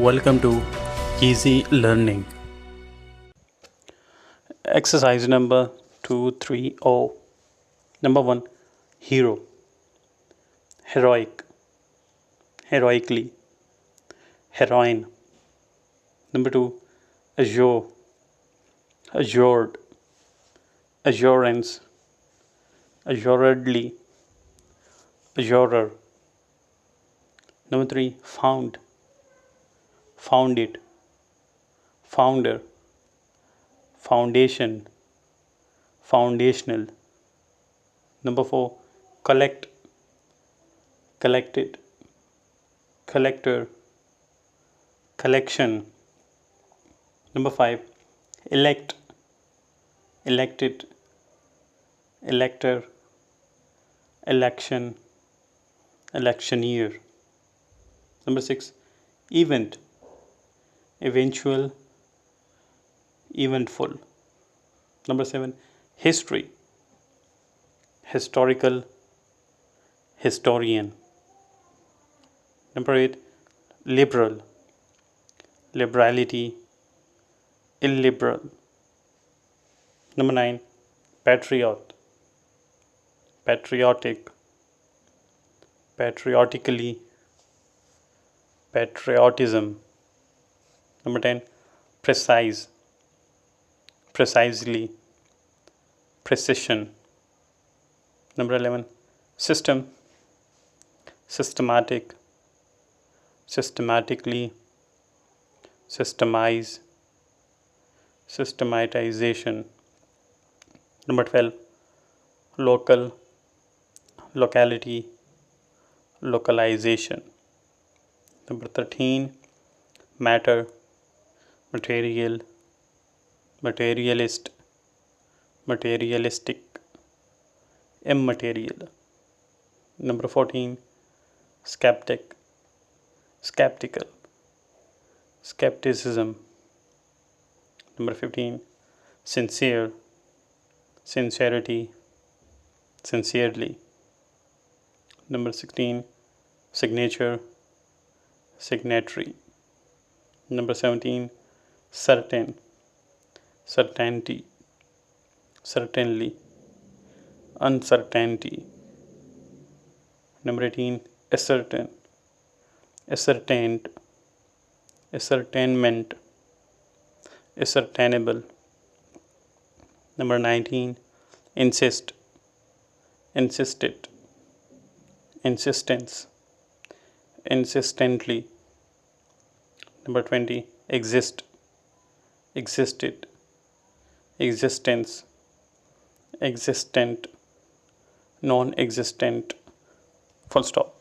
Welcome to Easy Learning. Exercise number 230. Number 1. Hero. Heroic. Heroically. Heroine. Number 2. Assure. Assured. Assurance. Assuredly. Assurer. Number 3. Found. Found it. Founder. Foundation. Foundational. Number 4. Collect. Collected. Collector. Collection. Number 5. Elect. Elected. Elector. Election. Electioneer. Number 6. Event. Eventual. Eventful. Number 7. History. Historical. Historian. Number 8. Liberal. Liberality. Illiberal. Number 9. Patriot. Patriotic. Patriotically. Patriotism. Number 10. Precise. Precisely. Precision. Number 11. System. Systematic. Systematically. Systemize. Systematization. Number 12. Local. Locality. Localization. Number 13. Matter. Material. Materialist. Materialistic. Immaterial. Number 14. Skeptic. Skeptical. Skepticism. Number 15. Sincere. Sincerity. Sincerely. Number 16. Signature. Signatory. Number 17. Certain. Certainty. Certainly. Uncertainty. Number 18. Ascertain. Ascertained. Ascertainment. Ascertainable. Number 19. Insist. Insisted. Insistence. Insistently. Number 20. Exist. Existed. Existence. Existent. Non-existent. Full stop.